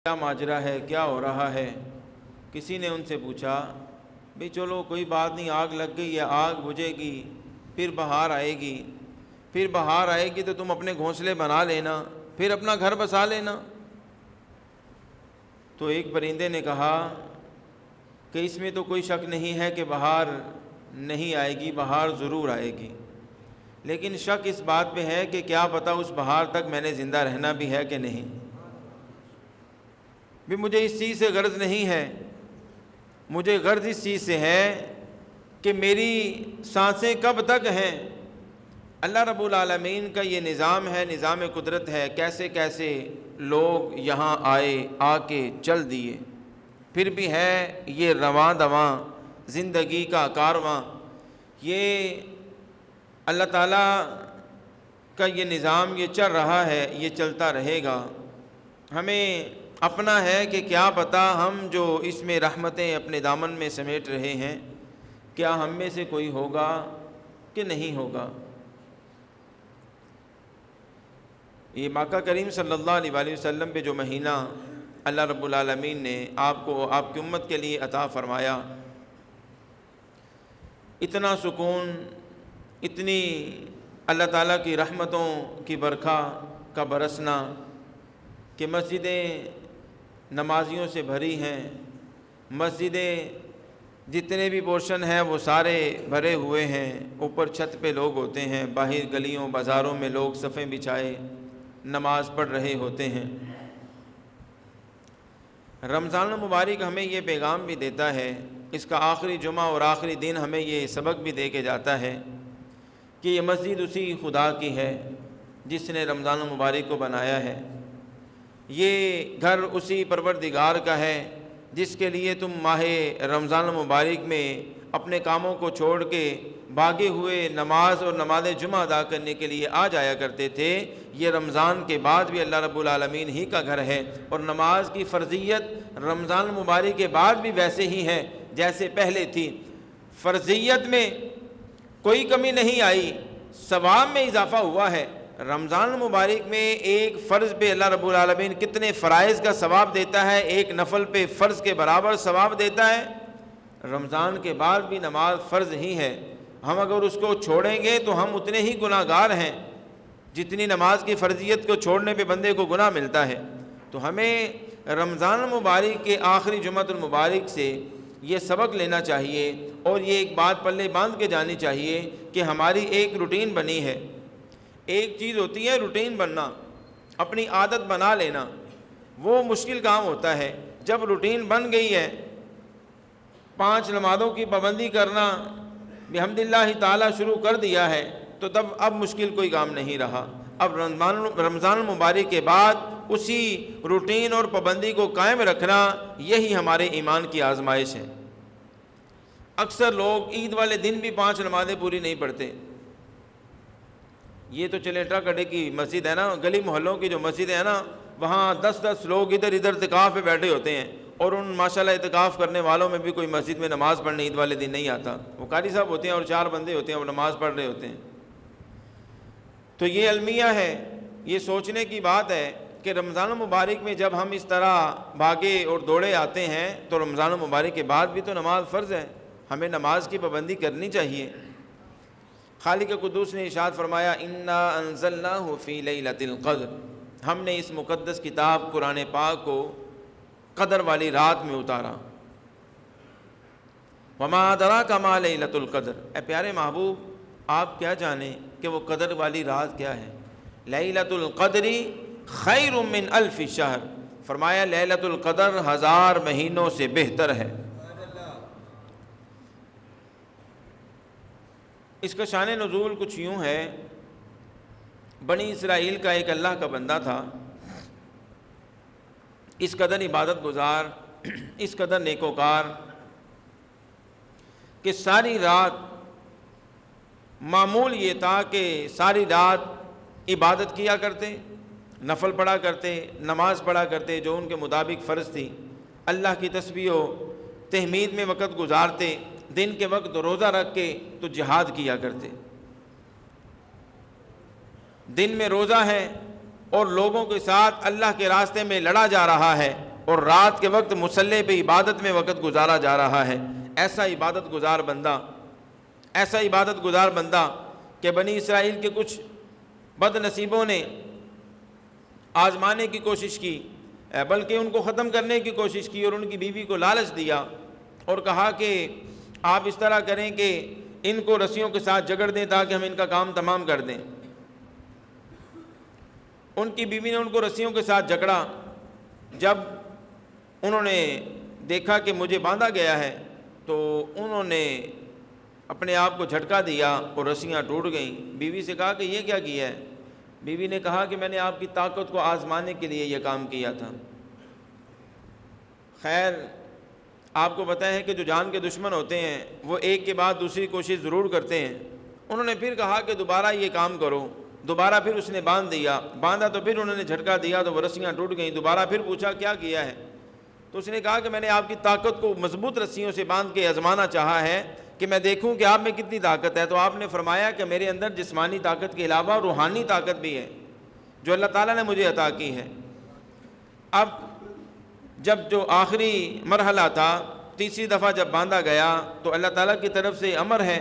کیا ماجرا ہے، کیا ہو رہا ہے؟ کسی نے ان سے پوچھا بھئی چلو کوئی بات نہیں، آگ لگ گئی ہے، آگ بجھے گی، پھر بہار آئے گی، پھر بہار آئے گی تو تم اپنے گھونسلے بنا لینا، پھر اپنا گھر بسا لینا۔ تو ایک پرندے نے کہا کہ اس میں تو کوئی شک نہیں ہے کہ بہار نہیں آئے گی، بہار ضرور آئے گی، لیکن شک اس بات پہ ہے کہ کیا پتہ اس بہار تک میں نے زندہ رہنا بھی ہے کہ نہیں۔ بھی مجھے اس چیز سے غرض نہیں ہے، مجھے غرض اس چیز سے ہے کہ میری سانسیں کب تک ہیں۔ اللہ رب العالمین کا یہ نظام ہے، نظام قدرت ہے، کیسے کیسے لوگ یہاں آئے، آ کے چل دیے، پھر بھی ہے یہ رواں دواں زندگی کا کارواں۔ یہ اللہ تعالیٰ کا یہ نظام، یہ چل رہا ہے، یہ چلتا رہے گا۔ ہمیں اپنا ہے کہ کیا پتہ ہم جو اس میں رحمتیں اپنے دامن میں سمیٹ رہے ہیں، کیا ہم میں سے کوئی ہوگا کہ نہیں ہوگا۔ یہ آقا کریم صلی اللہ علیہ وآلہ وسلم پہ جو مہینہ اللہ رب العالمین نے آپ کو، آپ کی امت کے لیے عطا فرمایا، اتنا سکون، اتنی اللہ تعالیٰ کی رحمتوں کی برکھا کا برسنا کہ مسجدیں نمازیوں سے بھری ہیں، مسجدیں جتنے بھی پورشن ہیں وہ سارے بھرے ہوئے ہیں، اوپر چھت پہ لوگ ہوتے ہیں، باہر گلیوں بازاروں میں لوگ صفیں بچھائے نماز پڑھ رہے ہوتے ہیں۔ رمضان المبارک ہمیں یہ پیغام بھی دیتا ہے، اس کا آخری جمعہ اور آخری دن ہمیں یہ سبق بھی دے کے جاتا ہے کہ یہ مسجد اسی خدا کی ہے جس نے رمضان المبارک کو بنایا ہے، یہ گھر اسی پروردگار کا ہے جس کے لیے تم ماہ رمضان المبارک میں اپنے کاموں کو چھوڑ کے بھاگے ہوئے نماز اور نماز جمعہ ادا کرنے کے لیے آ جایا کرتے تھے۔ یہ رمضان کے بعد بھی اللہ رب العالمین ہی کا گھر ہے، اور نماز کی فرضیت رمضان المبارک کے بعد بھی ویسے ہی ہے جیسے پہلے تھی۔ فرضیت میں کوئی کمی نہیں آئی، ثواب میں اضافہ ہوا ہے۔ رمضان المبارک میں ایک فرض پہ اللہ رب العالمین کتنے فرائض کا ثواب دیتا ہے، ایک نفل پہ فرض کے برابر ثواب دیتا ہے۔ رمضان کے بعد بھی نماز فرض ہی ہے، ہم اگر اس کو چھوڑیں گے تو ہم اتنے ہی گناہ گار ہیں جتنی نماز کی فرضیت کو چھوڑنے پہ بندے کو گناہ ملتا ہے۔ تو ہمیں رمضان المبارک کے آخری جمعۃ المبارک سے یہ سبق لینا چاہیے، اور یہ ایک بات پلے باندھ کے جانی چاہیے کہ ہماری ایک روٹین بنی ہے۔ ایک چیز ہوتی ہے روٹین بننا، اپنی عادت بنا لینا، وہ مشکل کام ہوتا ہے۔ جب روٹین بن گئی ہے، 5 نمازوں کی پابندی کرنا بحمد اللہ تعالیٰ شروع کر دیا ہے، تو تب اب مشکل کوئی کام نہیں رہا۔ اب رمضان المبارک کے بعد اسی روٹین اور پابندی کو قائم رکھنا، یہی ہمارے ایمان کی آزمائش ہے۔ اکثر لوگ عید والے دن بھی 5 نمازیں پوری نہیں پڑھتے۔ یہ تو چلے ٹرک اڈے کی مسجد ہے نا، گلی محلوں کی جو مسجد ہے نا، وہاں 10 لوگ ادھر اعتکاف پہ بیٹھے ہوتے ہیں، اور ان ماشاءاللہ اعتکاف کرنے والوں میں بھی کوئی مسجد میں نماز پڑھنے عید والے دن نہیں آتا۔ وہ قاری صاحب ہوتے ہیں اور 4 بندے ہوتے ہیں، وہ نماز پڑھ رہے ہوتے ہیں۔ تو یہ المیہ ہے، یہ سوچنے کی بات ہے کہ رمضان المبارک میں جب ہم اس طرح بھاگے اور دوڑے آتے ہیں تو رمضان المبارک کے بعد بھی تو نماز فرض ہے، ہمیں نماز کی پابندی کرنی چاہیے۔ خالق قدوس نے ارشاد فرمایا انا انزلناہ فی لیلۃ القدر، ہم نے اس مقدس کتاب قرآن پاک کو قدر والی رات میں اتارا۔ وما ادراک ما لیلۃ القدر، اے پیارے محبوب آپ کیا جانیں کہ وہ قدر والی رات کیا ہے؟ لیلۃ القدر خیر من 1000 شہر، فرمایا لیلۃ القدر 1000 مہینوں سے بہتر ہے۔ اس کا شان نزول کچھ یوں ہے، بنی اسرائیل کا ایک اللہ کا بندہ تھا، اس قدر عبادت گزار، اس قدر نیکوکار کہ ساری رات معمول یہ تھا کہ ساری رات عبادت کیا کرتے، نفل پڑھا کرتے، نماز پڑھا کرتے جو ان کے مطابق فرض تھی، اللہ کی تسبیح و تحمید میں وقت گزارتے، دن کے وقت روزہ رکھ کے تو جہاد کیا کرتے۔ دن میں روزہ ہے اور لوگوں کے ساتھ اللہ کے راستے میں لڑا جا رہا ہے، اور رات کے وقت مصلی پہ عبادت میں وقت گزارا جا رہا ہے۔ ایسا عبادت گزار بندہ کہ بنی اسرائیل کے کچھ بد نصیبوں نے آزمانے کی کوشش کی، بلکہ ان کو ختم کرنے کی کوشش کی، اور ان کی بیوی کو لالچ دیا اور کہا کہ آپ اس طرح کریں کہ ان کو رسیوں کے ساتھ جگڑ دیں تاکہ ہم ان کا کام تمام کر دیں۔ ان کی بیوی نے ان کو رسیوں کے ساتھ جکڑا۔ جب انہوں نے دیکھا کہ مجھے باندھا گیا ہے تو انہوں نے اپنے آپ کو جھٹکا دیا اور رسیاں ٹوٹ گئیں۔ بیوی سے کہا کہ یہ کیا کیا ہے؟ بیوی نے کہا کہ میں نے آپ کی طاقت کو آزمانے کے لیے یہ کام کیا تھا۔ خیر، آپ کو پتہ ہے کہ جو جان کے دشمن ہوتے ہیں وہ ایک کے بعد دوسری کوشش ضرور کرتے ہیں۔ انہوں نے پھر کہا کہ دوبارہ یہ کام کرو۔ دوبارہ پھر اس نے باندھا تو پھر انہوں نے جھٹکا دیا تو وہ رسیاں ٹوٹ گئیں۔ دوبارہ پھر پوچھا کیا کیا ہے؟ تو اس نے کہا کہ میں نے آپ کی طاقت کو مضبوط رسیوں سے باندھ کے آزمانا چاہا ہے کہ میں دیکھوں کہ آپ میں کتنی طاقت ہے۔ تو آپ نے فرمایا کہ میرے اندر جسمانی طاقت کے علاوہ روحانی طاقت بھی ہے جو اللہ تعالیٰ نے مجھے عطا کی ہے۔ اب جب جو آخری مرحلہ تھا، تیسری دفعہ جب باندھا گیا تو اللہ تعالیٰ کی طرف سے امر ہے،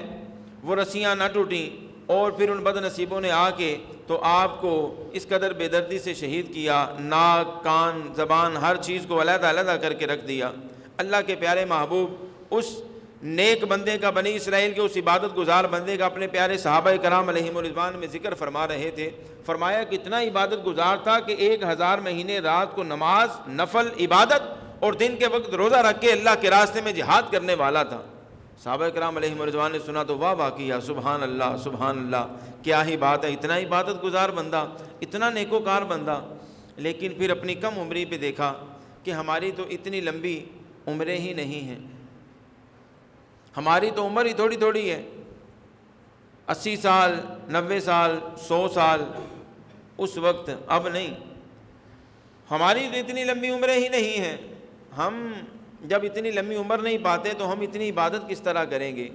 وہ رسیاں نہ ٹوٹیں، اور پھر ان بد نصیبوں نے آ کے تو آپ کو اس قدر بے دردی سے شہید کیا، ناک، کان، زبان، ہر چیز کو علیحدہ علیحدہ کر کے رکھ دیا۔ اللہ کے پیارے محبوب اس نیک بندے کا، بنی اسرائیل کے اس عبادت گزار بندے کا اپنے پیارے صحابہ کرام علیہم الرضوان میں ذکر فرما رہے تھے۔ فرمایا کہ اتنا عبادت گزار تھا کہ 1000 مہینے رات کو نماز، نفل عبادت اور دن کے وقت روزہ رکھ کے اللہ کے راستے میں جہاد کرنے والا تھا۔ صحابہ کرام علیہم الرضوان نے سنا تو واہ واہ کیا، سبحان اللہ سبحان اللہ، کیا ہی بات ہے، اتنا عبادت گزار بندہ، اتنا نیکوکار بندہ۔ لیکن پھر اپنی کم عمری پہ دیکھا کہ ہماری تو اتنی لمبی عمریں ہی نہیں ہیں، ہماری تو عمر ہی تھوڑی تھوڑی ہے، 80 سال، 90 سال، 100 سال اس وقت، اب نہیں، ہماری تو اتنی لمبی عمریں ہی نہیں ہیں۔ ہم جب اتنی لمبی عمر نہیں پاتے تو ہم اتنی عبادت کس طرح کریں گے؟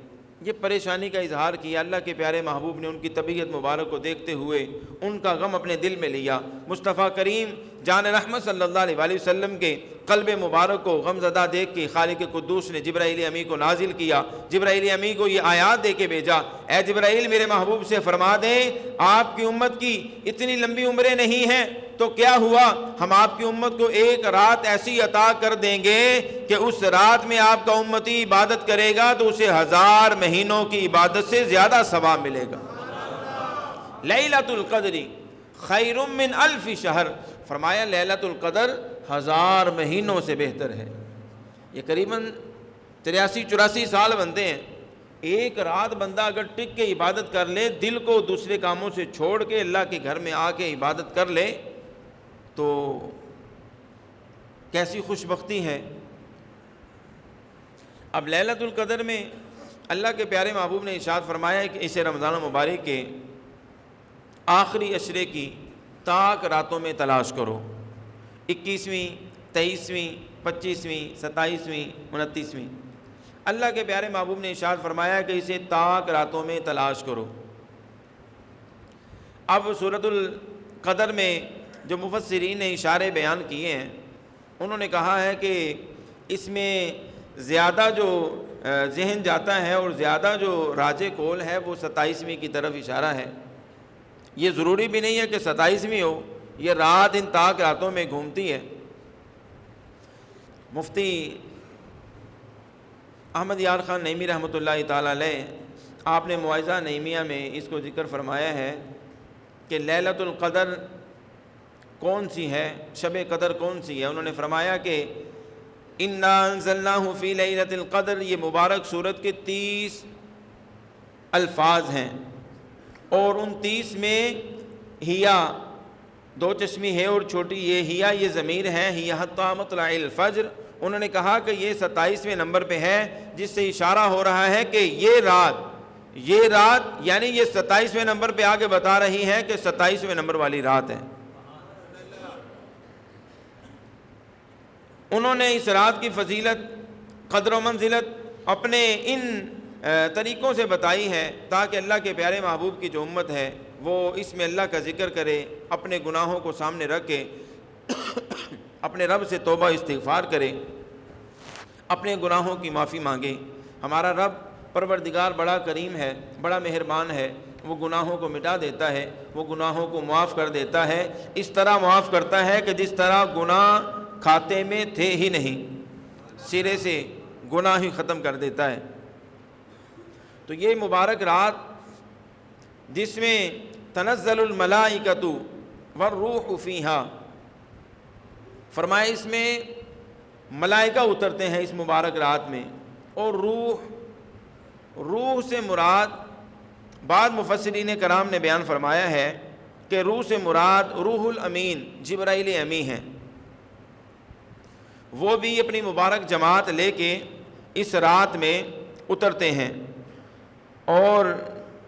یہ پریشانی کا اظہار کیا۔ اللہ کے پیارے محبوب نے ان کی طبیعت مبارک کو دیکھتے ہوئے ان کا غم اپنے دل میں لیا۔ مصطفیٰ کریم جان رحمت صلی اللہ علیہ وسلم کے قلب مبارک کو غم زدہ دیکھ کے خالق قدوس نے جبرائیل امی کو نازل کیا۔ جبرائیل امی کو یہ آیات دے کے بھیجا، اے جبرائیل میرے محبوب سے فرما دیں آپ کی امت کی اتنی لمبی عمریں نہیں ہیں تو کیا ہوا، ہم آپ کی امت کو ایک رات ایسی عطا کر دیں گے کہ اس رات میں آپ کا امتی عبادت کرے گا تو اسے 1000 مہینوں کی عبادت سے زیادہ ثواب ملے گا۔ لیلۃ القدر خیر من 1000 شہر، فرمایا لیلۃ القدر 1000 مہینوں سے بہتر ہے۔ یہ قریباً 83-84 سال بنتے ہیں۔ ایک رات بندہ اگر ٹک کے عبادت کر لے، دل کو دوسرے کاموں سے چھوڑ کے اللہ کے گھر میں آ کے عبادت کر لے تو کیسی خوش بختی ہے۔ اب لیلۃ القدر میں اللہ کے پیارے محبوب نے ارشاد فرمایا کہ اسے رمضان مبارک کے آخری عشرے کی طاق راتوں میں تلاش کرو، 21ویں، 23ویں، 25ویں، 27ویں، 29ویں۔ اللہ کے پیارے محبوب نے ارشاد فرمایا کہ اسے طاق راتوں میں تلاش کرو۔ اب سورۃ القدر میں جو مفسرین نے اشارے بیان کیے ہیں انہوں نے کہا ہے کہ اس میں زیادہ جو ذہن جاتا ہے اور زیادہ جو راج قول ہے وہ 27ویں کی طرف اشارہ ہے۔ یہ ضروری بھی نہیں ہے کہ 27ویں ہو، یہ رات ان طاق راتوں میں گھومتی ہے۔ مفتی احمد یار خان نعیمی رحمۃ اللہ تعالیٰ علیہ آپ نے مواعظہ نعیمیہ میں اس کو ذکر فرمایا ہے کہ لیلۃ القدر کون سی ہے، شب قدر کون سی ہے۔ انہوں نے فرمایا کہ انا انزلناہ فی لیلۃ القدر، یہ مبارک سورت کے 30 الفاظ ہیں اور ان 30 میں ہیا، دو چشمی ہے اور چھوٹی یہ ہیا، یہ ضمیر ہے، ہیا حتی مطلع الفجر۔ انہوں نے کہا کہ یہ 27ویں نمبر پہ ہے جس سے اشارہ ہو رہا ہے کہ یہ رات یعنی یہ 27ویں نمبر پہ آگے بتا رہی ہے کہ 27ویں نمبر والی رات ہے۔ انہوں نے اس رات کی فضیلت، قدر و منزلت اپنے ان طریقوں سے بتائی ہے تاکہ اللہ کے پیارے محبوب کی جو امت ہے وہ اس میں اللہ کا ذکر کرے، اپنے گناہوں کو سامنے رکھ کے اپنے رب سے توبہ استغفار کرے، اپنے گناہوں کی معافی مانگے۔ ہمارا رب پروردگار بڑا کریم ہے، بڑا مہربان ہے، وہ گناہوں کو مٹا دیتا ہے، وہ گناہوں کو معاف کر دیتا ہے، اس طرح معاف کرتا ہے کہ جس طرح گناہ کھاتے میں تھے ہی نہیں، سرے سے گناہ ہی ختم کر دیتا ہے۔ تو یہ مبارک رات جس میں تنزل الملائکۃ والروح فیہا، فرمائے اس میں ملائکہ اترتے ہیں اس مبارک رات میں، اور روح سے مراد بعض مفسرین کرام نے بیان فرمایا ہے کہ روح سے مراد روح الامین جبرائیل امی ہیں، وہ بھی اپنی مبارک جماعت لے کے اس رات میں اترتے ہیں۔ اور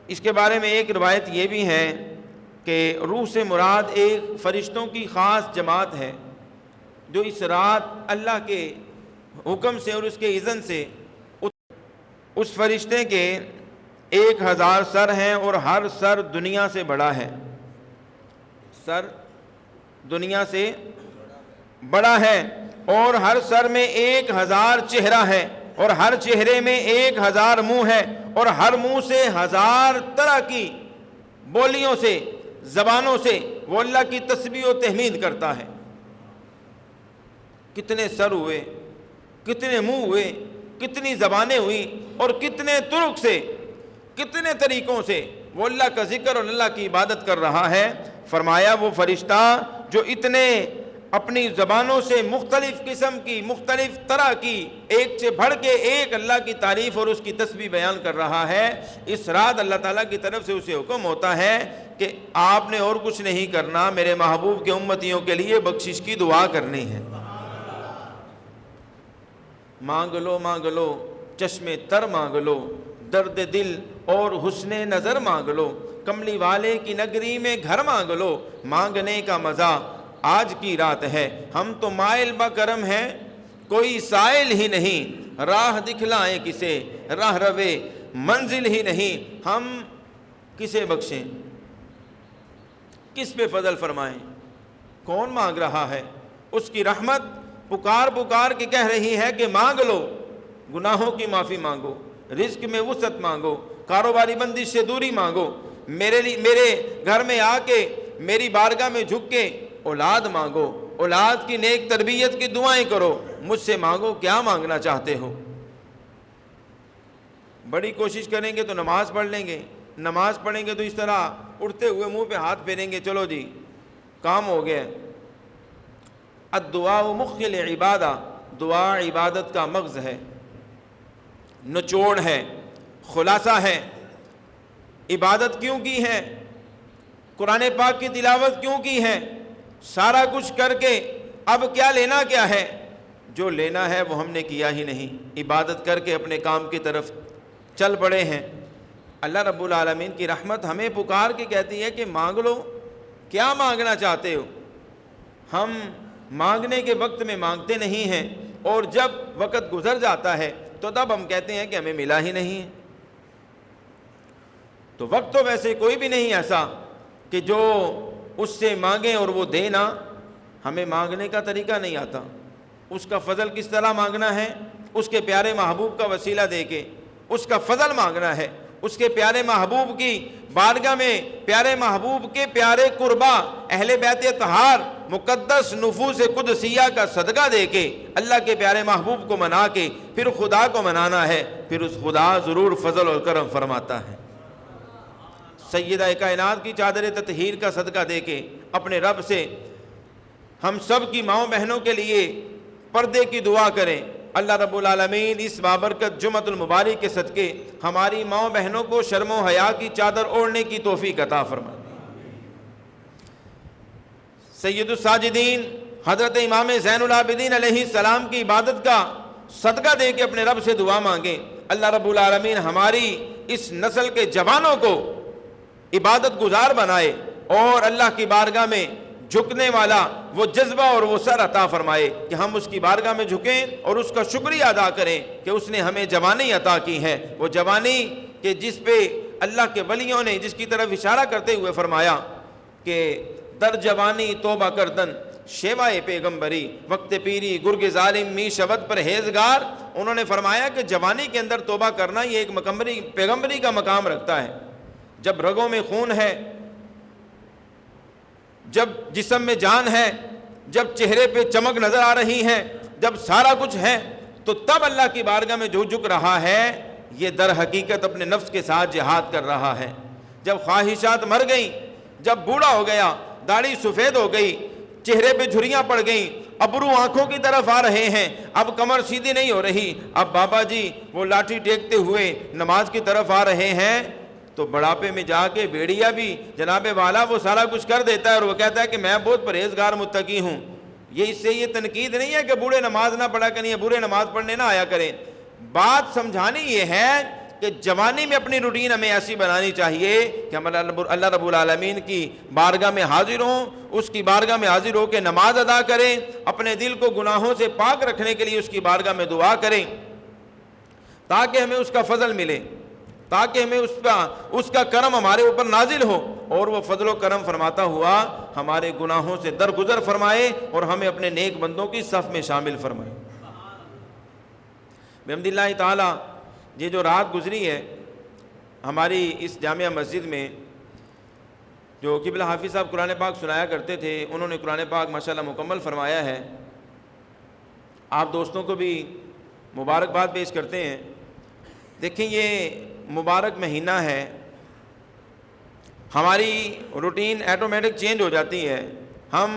اس کے بارے میں ایک روایت یہ بھی ہے کہ روح سے مراد ایک فرشتوں کی خاص جماعت ہے جو اس رات اللہ کے حکم سے اور اس کے اذن سے اس فرشتے کے 1000 سر ہیں، اور ہر سر دنیا سے بڑا ہے، سر دنیا سے بڑا ہے، اور ہر سر میں 1000 چہرہ ہے، اور ہر چہرے میں 1000 منہ ہے، اور ہر منہ سے 1000 طرح کی بولیوں سے، زبانوں سے وہ اللہ کی تسبیح و تحمید کرتا ہے۔ کتنے سر ہوئے، کتنے منہ ہوئے، کتنی زبانیں ہوئی، اور کتنے طرق سے، کتنے طریقوں سے وہ اللہ کا ذکر اور اللہ کی عبادت کر رہا ہے۔ فرمایا وہ فرشتہ جو اتنے اپنی زبانوں سے مختلف قسم کی، مختلف طرح کی، ایک سے بڑھ کے ایک اللہ کی تعریف اور اس کی تسبیح بیان کر رہا ہے، اس رات اللہ تعالیٰ کی طرف سے اسے حکم ہوتا ہے کہ آپ نے اور کچھ نہیں کرنا، میرے محبوب کے امتیوں کے لیے بخشش کی دعا کرنی ہے۔ مانگ لو مانگ لو چشم تر مانگ لو، درد دل اور حسن نظر مانگ لو، کملی والے کی نگری میں گھر مانگ لو، مانگنے کا مزہ آج کی رات ہے، ہم تو مائل بکرم ہیں کوئی سائل ہی نہیں، راہ دکھلائیں کسے راہ روے منزل ہی نہیں، ہم کسے بخشیں، کس پہ فضل فرمائیں، کون مانگ رہا ہے؟ اس کی رحمت پکار پکار کے کہہ رہی ہے کہ مانگ لو، گناہوں کی معافی مانگو، رزق میں وسعت مانگو، کاروباری بندش سے دوری مانگو، میرے گھر میں آ کے میری بارگاہ میں جھک کے اولاد مانگو، اولاد کی نیک تربیت کی دعائیں کرو، مجھ سے مانگو کیا مانگنا چاہتے ہو۔ بڑی کوشش کریں گے تو نماز پڑھ لیں گے، نماز پڑھیں گے تو اس طرح اٹھتے ہوئے منہ پہ ہاتھ پھیریں گے، چلو جی کام ہو گیا۔ الدعاء مخ العبادہ، دعا عبادت کا مغز ہے، نچوڑ ہے، خلاصہ ہے۔ عبادت کیوں کی ہے؟ قرآن پاک کی تلاوت کیوں کی ہے؟ سارا کچھ کر کے اب کیا لینا کیا ہے؟ جو لینا ہے وہ ہم نے کیا ہی نہیں، عبادت کر کے اپنے کام کی طرف چل پڑے ہیں۔ اللہ رب العالمین کی رحمت ہمیں پکار کے کہتی ہے کہ مانگ لو، کیا مانگنا چاہتے ہو؟ ہم مانگنے کے وقت میں مانگتے نہیں ہیں، اور جب وقت گزر جاتا ہے تو تب ہم کہتے ہیں کہ ہمیں ملا ہی نہیں ہے۔ تو وقت تو ویسے کوئی بھی نہیں ایسا کہ جو اس سے مانگیں اور وہ دے نہ، ہمیں مانگنے کا طریقہ نہیں آتا، اس کا فضل کس طرح مانگنا ہے، اس کے پیارے محبوب کا وسیلہ دے کے اس کا فضل مانگنا ہے، اس کے پیارے محبوب کی بارگاہ میں پیارے محبوب کے پیارے قربا اہل بیت اطہار مقدس نفوس قدسیہ کا صدقہ دے کے اللہ کے پیارے محبوب کو منا کے پھر خدا کو منانا ہے، پھر اس خدا ضرور فضل اور کرم فرماتا ہے۔ سیدہ کائنات کی چادر تطہیر کا صدقہ دے کے اپنے رب سے ہم سب کی ماؤں بہنوں کے لیے پردے کی دعا کریں۔ اللہ رب العالمین اس بابرکت جمعۃ المبارک کے صدقے ہماری ماؤں بہنوں کو شرم و حیا کی چادر اوڑھنے کی توفیق عطا فرمائے۔ سید الساجدین حضرت امام زین العابدین علیہ السلام کی عبادت کا صدقہ دے کے اپنے رب سے دعا مانگیں۔ اللہ رب العالمین ہماری اس نسل کے جوانوں کو عبادت گزار بنائے اور اللہ کی بارگاہ میں جھکنے والا وہ جذبہ اور وہ سر عطا فرمائے کہ ہم اس کی بارگاہ میں جھکیں اور اس کا شکریہ ادا کریں کہ اس نے ہمیں جوانی عطا کی ہے، وہ جوانی کہ جس پہ اللہ کے ولیوں نے جس کی طرف اشارہ کرتے ہوئے فرمایا کہ در جوانی توبہ کردن شیوائے پیغمبری وقت پیری گرگ ظالم می شود پرہیزگار. انہوں نے فرمایا کہ جوانی کے اندر توبہ کرنا یہ ایک پیغمبری کا مقام رکھتا ہے. جب رگوں میں خون ہے، جب جسم میں جان ہے، جب چہرے پہ چمک نظر آ رہی ہے، جب سارا کچھ ہے، تو تب اللہ کی بارگاہ میں جو جھک رہا ہے یہ در حقیقت اپنے نفس کے ساتھ جہاد کر رہا ہے. جب خواہشات مر گئیں، جب بوڑھا ہو گیا، داڑھی سفید ہو گئی، چہرے پہ جھریاں پڑ گئیں، ابرو آنکھوں کی طرف آ رہے ہیں، اب کمر سیدھی نہیں ہو رہی، اب بابا جی وہ لاٹھی ٹیکتے ہوئے نماز کی طرف آ رہے ہیں، تو بڑھاپے میں جا کے بیڑیا بھی جناب والا وہ سارا کچھ کر دیتا ہے اور وہ کہتا ہے کہ میں بہت پرہیزگار متقی ہوں. یہ اس سے یہ تنقید نہیں ہے کہ بوڑھے نماز نہ پڑھا کریں یا بوڑھے نماز پڑھنے نہ آیا کریں. بات سمجھانی یہ ہے کہ جوانی میں اپنی روٹین ہمیں ایسی بنانی چاہیے کہ ہم اللہ رب العالمین کی بارگاہ میں حاضر ہوں، اس کی بارگاہ میں حاضر ہو کے نماز ادا کریں، اپنے دل کو گناہوں سے پاک رکھنے کے لیے اس کی بارگاہ میں دعا کریں تاکہ ہمیں اس کا فضل ملے، تاکہ ہمیں اس کا کرم ہمارے اوپر نازل ہو اور وہ فضل و کرم فرماتا ہوا ہمارے گناہوں سے درگزر فرمائے اور ہمیں اپنے نیک بندوں کی صف میں شامل فرمائے. بحمد اللہ تعالی یہ جو رات گزری ہے ہماری اس جامعہ مسجد میں، جو قبلہ حافظ صاحب قرآن پاک سنایا کرتے تھے، انہوں نے قرآن پاک ماشاءاللہ مکمل فرمایا ہے. آپ دوستوں کو بھی مبارکباد پیش کرتے ہیں. دیکھیں یہ مبارک مہینہ ہے، ہماری روٹین آٹومیٹک چینج ہو جاتی ہے. ہم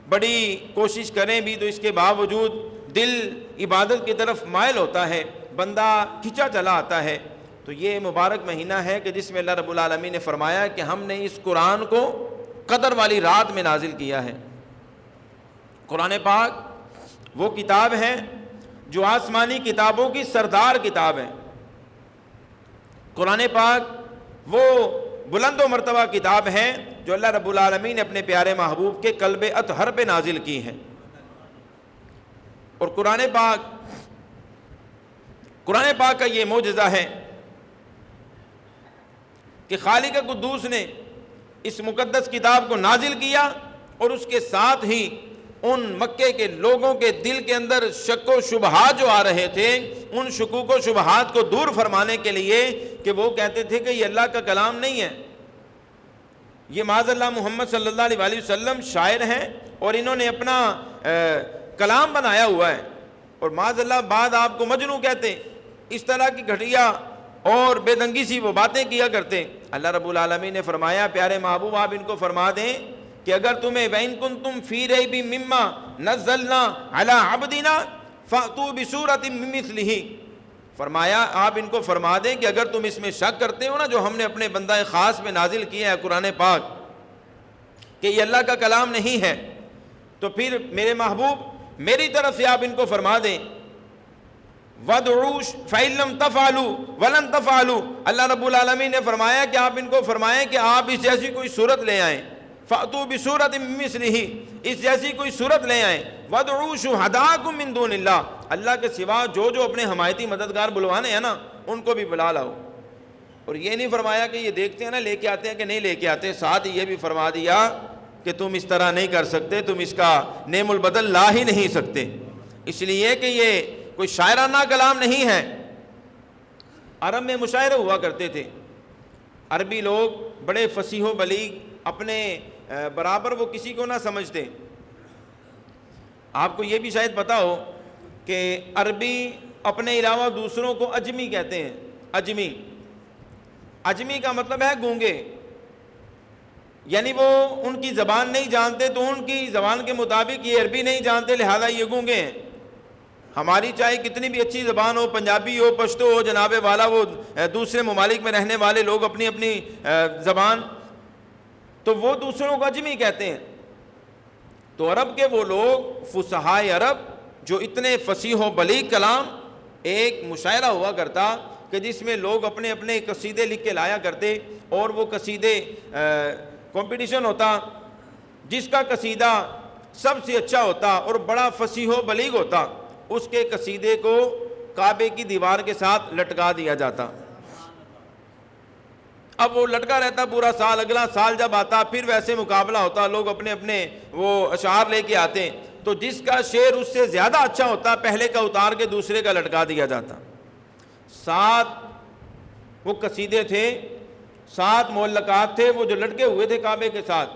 بڑی کوشش کریں بھی تو اس کے باوجود دل عبادت کی طرف مائل ہوتا ہے، بندہ کھنچا چلا آتا ہے. تو یہ مبارک مہینہ ہے کہ جس میں اللہ رب العالمین نے فرمایا کہ ہم نے اس قرآن کو قدر والی رات میں نازل کیا ہے. قرآن پاک وہ کتاب ہے جو آسمانی کتابوں کی سردار کتاب ہے. قرآن پاک وہ بلند و مرتبہ کتاب ہے جو اللہ رب العالمین نے اپنے پیارے محبوب کے قلب اطہر پہ نازل کی ہے. اور قرآن پاک کا یہ معجزہ ہے کہ خالق قدوس نے اس مقدس کتاب کو نازل کیا اور اس کے ساتھ ہی ان مکے کے لوگوں کے دل کے اندر شک و شبہات جو آ رہے تھے، ان شکوک و شبہات کو دور فرمانے کے لیے کہ وہ کہتے تھے کہ یہ اللہ کا کلام نہیں ہے، یہ معاذ اللہ محمد صلی اللہ علیہ وسلم شاعر ہیں اور انہوں نے اپنا کلام بنایا ہوا ہے، اور معاذ اللہ بعد آپ کو مجنون کہتے. اس طرح کی گھٹیا اور بے دنگی سی وہ باتیں کیا کرتے. اللہ رب العالمین نے فرمایا پیارے محبوب آپ ان کو فرما دیں کہ اگر تمہیں وَإِن كُنتُمْ فِي رَيْبٍ مِّمَّا نَزَّلْنَا عَلَىٰ عَبْدِنَا فَأْتُوا بِسُورَةٍ مِّن مِّثْلِهِ. فرمایا آپ ان کو فرما دیں کہ اگر تم اس میں شک کرتے ہو نا جو ہم نے اپنے بندہ خاص میں نازل کیا ہے قرآن پاک کہ یہ اللہ کا کلام نہیں ہے، تو پھر میرے محبوب میری طرف سے آپ ان کو فرما دیں وَادْعُوا فَإِن لَّمْ تَفْعَلُوا وَلَن تَفْعَلُوا. اللہ رب العالمین نے فرمایا کہ آپ ان کو فرمائیں کہ آپ اس جیسی کوئی صورت لے آئیں، فَأْتُوا بِسُورَةٍ مِّن مِّثْلِهِ، اس جیسی کوئی صورت لے آئیں. وَادْعُوا شُهَدَاءَكُم مِّن دُونِ اللَّهِ، اللہ کے سوا جو اپنے حمایتی مددگار بلوانے ہیں نا ان کو بھی بلا لاؤ. اور یہ نہیں فرمایا کہ یہ دیکھتے ہیں نا لے کے آتے ہیں کہ نہیں لے کے آتے، ساتھ یہ بھی فرما دیا کہ تم اس طرح نہیں کر سکتے، تم اس کا نعم البدل لا ہی نہیں سکتے، اس لیے کہ یہ کوئی شاعرانہ کلام نہیں ہے. عرب میں مشاعرے ہوا کرتے تھے، عربی لوگ بڑے فصیح و بلیغ، اپنے برابر وہ کسی کو نہ سمجھتے. آپ کو یہ بھی شاید پتا ہو کہ عربی اپنے علاوہ دوسروں کو اجمی کہتے ہیں. اجمی کا مطلب ہے گونگے، یعنی وہ ان کی زبان نہیں جانتے تو ان کی زبان کے مطابق یہ عربی نہیں جانتے لہذا یہ گونگے ہیں. ہماری چاہے کتنی بھی اچھی زبان ہو، پنجابی ہو، پشتو ہو، جناب والا وہ دوسرے ممالک میں رہنے والے لوگ اپنی اپنی زبان، تو وہ دوسروں کو اجمی کہتے ہیں. تو عرب کے وہ لوگ فصحائے عرب جو اتنے فصیح و بلیغ کلام، ایک مشاعرہ ہوا کرتا کہ جس میں لوگ اپنے اپنے قصیدے لکھ کے لایا کرتے اور وہ قصیدے کمپٹیشن ہوتا، جس کا قصیدہ سب سے اچھا ہوتا اور بڑا فصیح و بلیغ ہوتا اس کے قصیدے کو کعبے کی دیوار کے ساتھ لٹکا دیا جاتا. اب وہ لٹکا رہتا پورا سال، اگلا سال جب آتا پھر ویسے مقابلہ ہوتا، لوگ اپنے اپنے وہ اشعار لے کے آتے، تو جس کا شعر اس سے زیادہ اچھا ہوتا پہلے کا اتار کے دوسرے کا لٹکا دیا جاتا۔ 7 وہ قصیدے تھے، 7 معلقات تھے، وہ جو لٹکے ہوئے تھے کعبے کے ساتھ،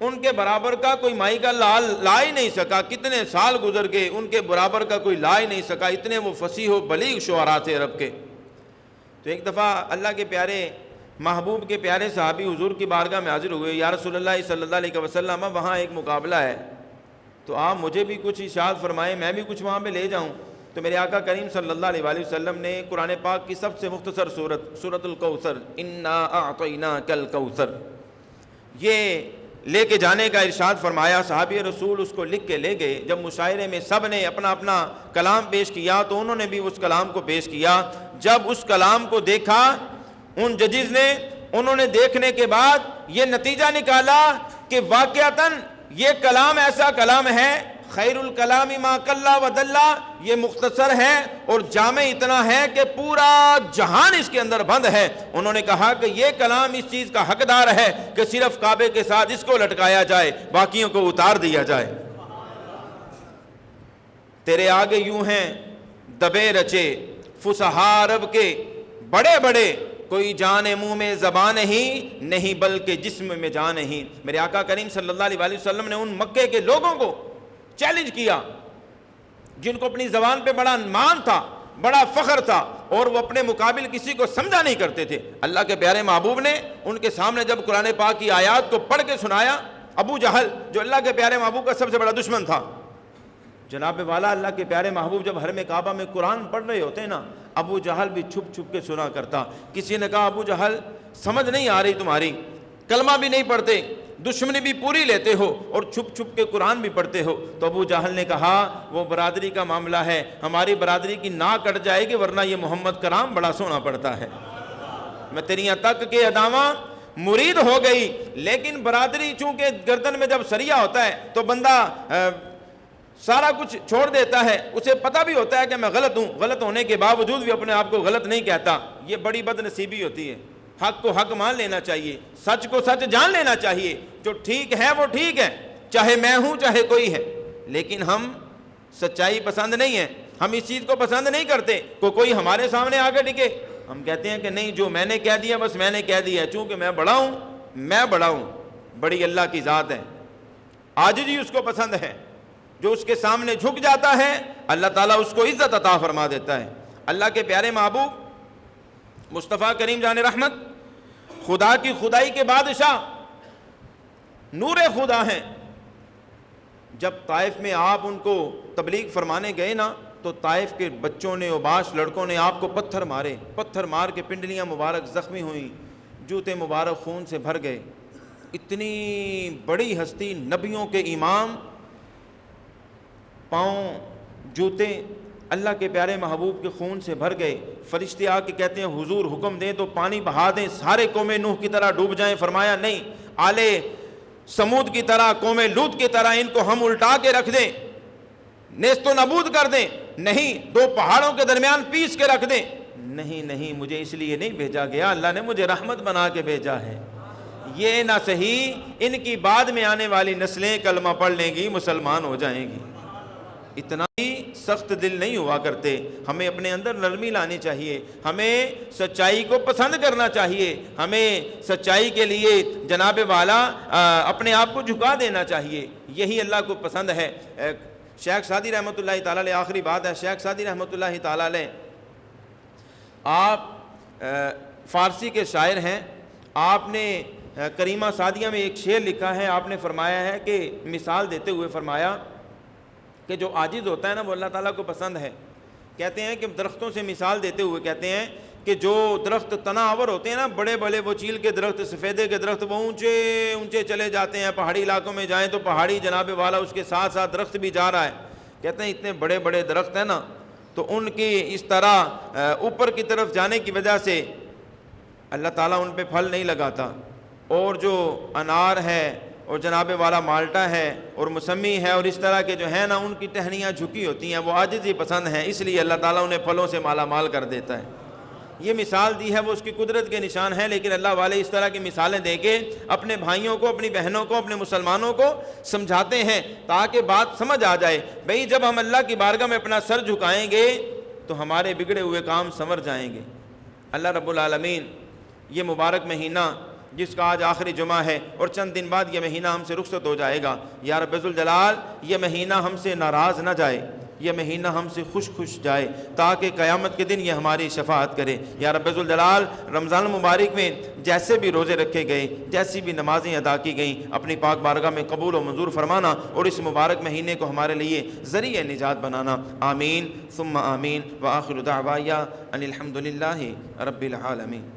ان کے برابر کا کوئی مائی کا لا ہی نہیں سکا، کتنے سال گزر گئے ان کے برابر کا کوئی لا ہی نہیں سکا، اتنے وہ فصیح و بلیغ شعراء تھے عرب کے۔ تو ایک دفعہ اللہ کے پیارے محبوب کے پیارے صحابی حضور کی بارگاہ میں حاضر ہوئے، یا رسول اللہ صلی اللہ علیہ وسلم وہاں ایک مقابلہ ہے، تو آپ مجھے بھی کچھ ارشاد فرمائیں، میں بھی کچھ وہاں پہ لے جاؤں۔ تو میرے آقا کریم صلی اللہ علیہ وآلہ وسلم نے قرآن پاک کی سب سے مختصر سورۃ الکوثر، انا اعطیناک الکوثر، یہ لے کے جانے کا ارشاد فرمایا۔ صحابی رسول اس کو لکھ کے لے گئے۔ جب مشاعرے میں سب نے اپنا اپنا کلام پیش کیا تو انہوں نے بھی اس کلام کو پیش کیا۔ جب اس کلام کو دیکھا ان ججز نے، انہوں نے دیکھنے کے بعد یہ نتیجہ نکالا کہ واقعتاً یہ کلام ایسا کلام ہے، خیر الکلام ما قل و دل، یہ مختصر ہے اور جامع اتنا ہے کہ پورا جہان اس کے اندر بند ہے۔ انہوں نے کہا کہ یہ کلام اس چیز کا حقدار ہے کہ صرف کعبے کے ساتھ اس کو لٹکایا جائے، باقیوں کو اتار دیا جائے۔ تیرے آگے یوں ہیں دبے رچے فصحاء عرب کے بڑے بڑے، کوئی جان منہ میں زبان ہی نہیں بلکہ جسم میں جان ہی۔ میرے آقا کریم صلی اللہ علیہ وسلم نے ان مکے کے لوگوں کو چیلنج کیا جن کو اپنی زبان پہ بڑا مان تھا، بڑا فخر تھا، اور وہ اپنے مقابل کسی کو سمجھا نہیں کرتے تھے۔ اللہ کے پیارے محبوب نے ان کے سامنے جب قرآن پاک کی آیات کو پڑھ کے سنایا، ابو جہل جو اللہ کے پیارے محبوب کا سب سے بڑا دشمن تھا، جناب والا اللہ کے پیارے محبوب جب حرم کعبہ میں قرآن پڑھ رہے ہوتے نا، ابو جہل بھی چھپ چھپ کے سنا کرتا۔ کسی نے کہا ابو جہل سمجھ نہیں آ رہی تمہاری، کلمہ بھی نہیں پڑھتے، دشمنی بھی پوری لیتے ہو اور چھپ چھپ کے قرآن بھی پڑھتے ہو۔ تو ابو جہل نے کہا وہ برادری کا معاملہ ہے، ہماری برادری کی ناک کٹ جائے گی ورنہ یہ محمد کرام بڑا سونا پڑتا ہے۔ میں تیریاں تک کے ادامہ مرید ہو گئی، لیکن برادری چونکہ گردن میں جب سریا ہوتا ہے تو بندہ سارا کچھ چھوڑ دیتا ہے، اسے پتہ بھی ہوتا ہے کہ میں غلط ہوں، غلط ہونے کے باوجود بھی اپنے آپ کو غلط نہیں کہتا۔ یہ بڑی بد نصیبی ہوتی ہے۔ حق کو حق مان لینا چاہیے، سچ کو سچ جان لینا چاہیے، جو ٹھیک ہے وہ ٹھیک ہے، چاہے میں ہوں چاہے کوئی ہے۔ لیکن ہم سچائی پسند نہیں ہے، ہم اس چیز کو پسند نہیں کرتے کوئی ہمارے سامنے آگے ٹکے۔ ہم کہتے ہیں کہ نہیں، جو میں نے کہہ دیا بس میں نے کہہ دیا، چونکہ میں بڑا ہوں۔ بڑی اللہ کی ذات ہے، عاجزی اس کو پسند ہے۔ جو اس کے سامنے جھک جاتا ہے اللہ تعالیٰ اس کو عزت عطا فرما دیتا ہے۔ اللہ کے پیارے محبوب مصطفیٰ کریم جان رحمت، خدا کی خدائی کے بادشاہ، نور خدا ہیں۔ جب طائف میں آپ ان کو تبلیغ فرمانے گئے نا تو طائف کے بچوں نے، اوباش لڑکوں نے آپ کو پتھر مار کے پنڈلیاں مبارک زخمی ہوئیں، جوتے مبارک خون سے بھر گئے۔ اتنی بڑی ہستی، نبیوں کے امام، پاؤں جوتے اللہ کے پیارے محبوب کے خون سے بھر گئے۔ فرشتے آ کے کہتے ہیں حضور حکم دیں تو پانی بہا دیں، سارے قوم نوح کی طرح ڈوب جائیں۔ فرمایا نہیں، آل سمود کی طرح، قوم لوط کی طرح ان کو ہم الٹا کے رکھ دیں، نیست و نابود کر دیں۔ نہیں، 2 پہاڑوں کے درمیان پیس کے رکھ دیں۔ نہیں، مجھے اس لیے نہیں بھیجا گیا، اللہ نے مجھے رحمت بنا کے بھیجا ہے۔ یہ نہ صحیح، ان کی بعد میں آنے والی نسلیں کلمہ پڑھ لیں گی، مسلمان ہو جائیں گی۔ اتنا ہی سخت دل نہیں ہوا کرتے، ہمیں اپنے اندر نرمی لانی چاہیے، ہمیں سچائی کو پسند کرنا چاہیے، ہمیں سچائی کے لیے جناب والا اپنے آپ کو جھکا دینا چاہیے، یہی اللہ کو پسند ہے۔ شیخ سعدی رحمۃ اللہ تعالیٰ علیہ، آخری بات ہے، شیخ سعدی رحمۃ اللہ تعالیٰ علیہ آپ فارسی کے شاعر ہیں۔ آپ نے کریمہ سعدیہ میں ایک شعر لکھا ہے، آپ نے فرمایا ہے کہ مثال دیتے ہوئے فرمایا کہ جو عاجز ہوتا ہے نا وہ اللہ تعالیٰ کو پسند ہے۔ کہتے ہیں کہ درختوں سے مثال دیتے ہوئے کہتے ہیں کہ جو درخت تناور ہوتے ہیں نا، بڑے بڑے وہ چیل کے درخت، سفیدے کے درخت، وہ اونچے اونچے چلے جاتے ہیں، پہاڑی علاقوں میں جائیں تو پہاڑی جناب والا اس کے ساتھ ساتھ درخت بھی جا رہا ہے۔ کہتے ہیں اتنے بڑے بڑے درخت ہیں نا، تو ان کی اس طرح اوپر کی طرف جانے کی وجہ سے اللہ تعالیٰ ان پہ پھل نہیں لگاتا، اور جو انار ہے اور جناب والا مالٹا ہے اور موسمی ہے اور اس طرح کے جو ہیں نا، ان کی ٹہنیاں جھکی ہوتی ہیں، وہ عاجزی پسند ہیں، اس لیے اللہ تعالیٰ انہیں پھلوں سے مالا مال کر دیتا ہے۔ یہ مثال دی ہے وہ اس کی قدرت کے نشان ہے، لیکن اللہ والے اس طرح کی مثالیں دے کے اپنے بھائیوں کو، اپنی بہنوں کو، اپنے مسلمانوں کو سمجھاتے ہیں تاکہ بات سمجھ آ جائے۔ بھئی جب ہم اللہ کی بارگاہ میں اپنا سر جھکائیں گے تو ہمارے بگڑے ہوئے کام سنور جائیں گے۔ اللہ رب العالمین یہ مبارک مہینہ جس کا آج آخری جمعہ ہے اور چند دن بعد یہ مہینہ ہم سے رخصت ہو جائے گا، یا رب ذوالجلال یہ مہینہ ہم سے ناراض نہ جائے، یہ مہینہ ہم سے خوش جائے، تاکہ قیامت کے دن یہ ہماری شفاعت کرے۔ یا رب ذوالجلال رمضان المبارک میں جیسے بھی روزے رکھے گئے، جیسی بھی نمازیں ادا کی گئیں، اپنی پاک بارگاہ میں قبول و منظور فرمانا اور اس مبارک مہینے کو ہمارے لیے ذریعہ نجات بنانا۔ آمین ثم آمین، وآخر دعوایا ان الحمد للہ رب العالمین۔